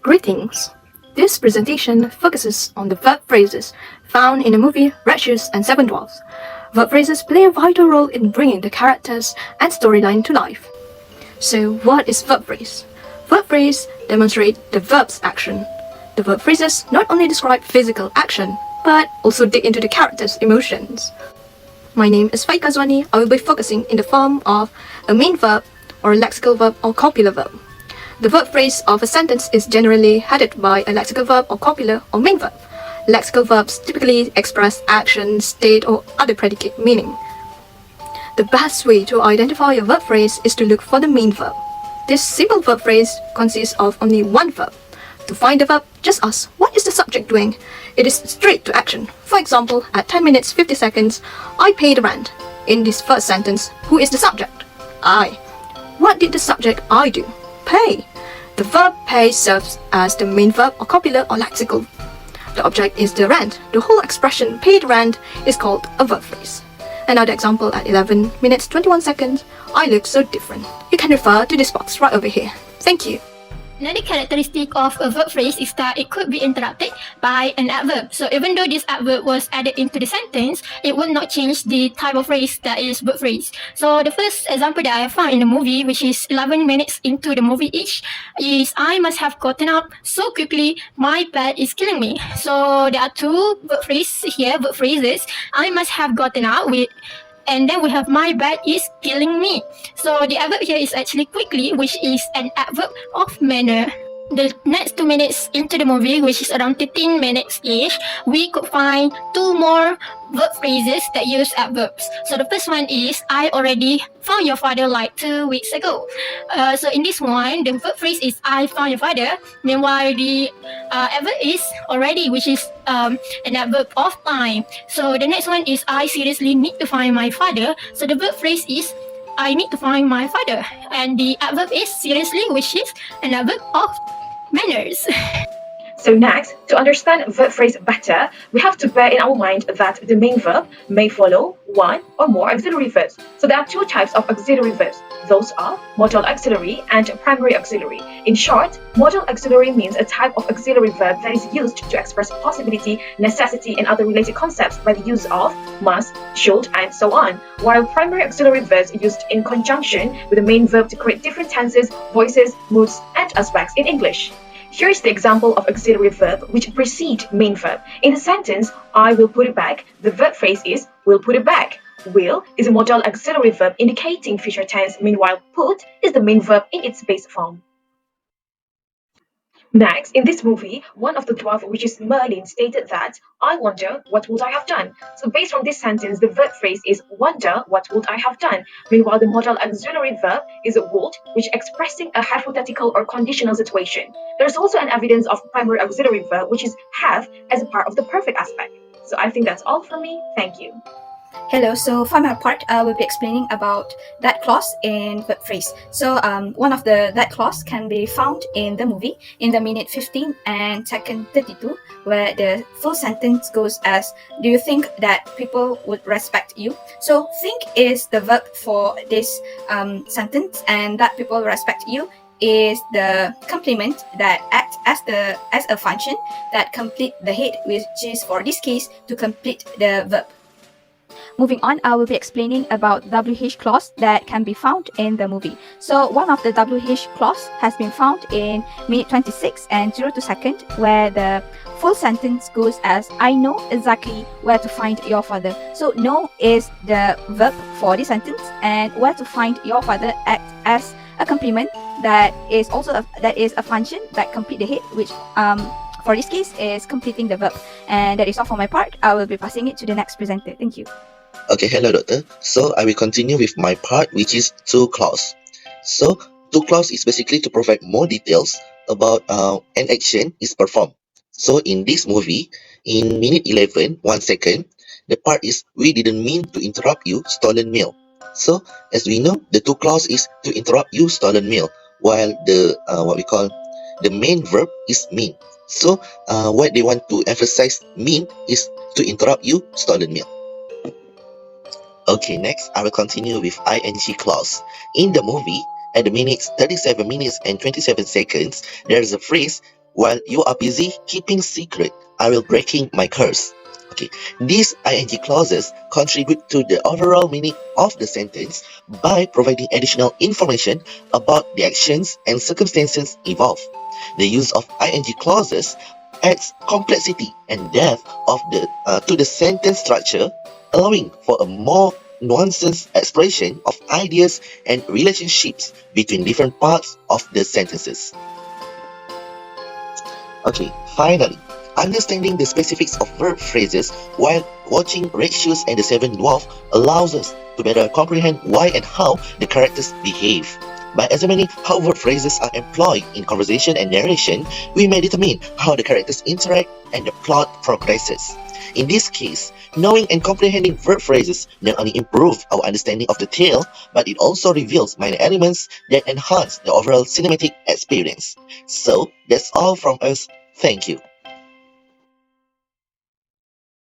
Greetings! This presentation focuses on the verb phrases found in the movie Red Shoes and Seven Dwarfs. Verb phrases play a vital role in bringing the characters and storyline to life. So what is verb phrase? Verb phrase demonstrate the verb's action. The verb phrases not only describe physical action, but also dig into the character's emotions. My name is Faik Kazwani. I will be focusing in the form of a main verb or a lexical verb or copular verb. The verb phrase of a sentence is generally headed by a lexical verb or copular or main verb. Lexical verbs typically express action, state, or other predicate meaning. The best way to identify a verb phrase is to look for the main verb. This simple verb phrase consists of only one verb. To find the verb, just ask, what is the subject doing? It is straight to action. For example, at 10 minutes 50 seconds, I pay the rent. In this first sentence, who is the subject? I. What did the subject I do? Pay. The verb pay serves as the main verb or copular or lexical. The object is the rent. The whole expression pay the rent is called a verb phrase. Another example at 11 minutes 21 seconds, I look so different. You can refer to this box right over here. Thank you. Another characteristic of a verb phrase is that it could be interrupted by an adverb. So even though this adverb was added into the sentence, it will not change the type of phrase that is verb phrase. So the first example that I found in the movie, which is 11 minutes into the movie each, is I must have gotten up so quickly, my bed is killing me. So there are two verb phrases here, verb phrases. I must have gotten up with, and then we have my bed is killing me. So the adverb here is actually quickly, which is an adverb of manner. The next 2 minutes into the movie, which is around 15 minutes ish, we could find two more verb phrases that use adverbs. So the first one is I already found your father like 2 weeks ago. So in this one, the verb phrase is I found your father. Meanwhile, the adverb is already, which is an adverb of time. So the next one is I seriously need to find my father. So the verb phrase is I need to find my father, and the adverb is seriously, which is an adverb of manners. So next, to understand verb phrase better, we have to bear in our mind that the main verb may follow one or more auxiliary verbs. So there are two types of auxiliary verbs. Those are modal auxiliary and primary auxiliary. In short, modal auxiliary means a type of auxiliary verb that is used to express possibility, necessity, and other related concepts by the use of must, should, and so on, while primary auxiliary verbs are used in conjunction with the main verb to create different tenses, voices, moods, and aspects in English. Here is the example of auxiliary verb which precede main verb. In the sentence, I will put it back, the verb phrase is will put it back. Will is a modal auxiliary verb indicating future tense, meanwhile put is the main verb in its base form. Next, in this movie, one of the dwarf, which is Merlin, stated that, I wonder what would I have done. So based on this sentence, the verb phrase is wonder what would I have done. Meanwhile, the modal auxiliary verb is would, which expressing a hypothetical or conditional situation. There's also an evidence of primary auxiliary verb, which is have as a part of the perfect aspect. So I think that's all from me. Thank you. Hello, so for my part, I will be explaining about that clause in verb phrase. So one of that clause can be found in the movie in the minute 15 and second 32, where the full sentence goes as, do you think that people would respect you? So think is the verb for this sentence, and that people respect you is the complement that acts as a function that complete the head, which is for this case to complete the verb. Moving on, I will be explaining about WH clause that can be found in the movie. So one of the WH clause has been found in minute 26 and 02 second, where the full sentence goes as, I know exactly where to find your father. So know is the verb for this sentence, and where to find your father acts as a complement that is also a function that complete the head, which for this case is completing the verb. And that is all for my part. I will be passing it to the next presenter. Thank you. Okay, hello doctor. So I will continue with my part, which is to clause. So to clause is basically to provide more details about an action is performed. So in this movie, in minute 11, 1 second, the part is we didn't mean to interrupt you, stolen mail. So as we know, the to clause is to interrupt you, stolen mail, while the what we call the main verb is mean. So what they want to emphasize mean is to interrupt you, stolen mail. Okay, next I will continue with ing clause. In the movie, at the minutes 37 minutes and 27 seconds, there is a phrase While you are busy keeping secret, I will breaking my curse. Okay, these ing clauses contribute to the overall meaning of the sentence by providing additional information about the actions and circumstances involved. The use of ing clauses adds complexity and depth to the sentence structure, allowing for a more nuanced expression of ideas and relationships between different parts of the sentences. Okay, finally, understanding the specifics of verb phrases while watching Red Shoes and the Seven Dwarfs allows us to better comprehend why and how the characters behave. By examining how verb phrases are employed in conversation and narration, we may determine how the characters interact and the plot progresses. In this case, knowing and comprehending verb phrases not only improve our understanding of the tale, but it also reveals minor elements that enhance the overall cinematic experience. So, that's all from us. Thank you.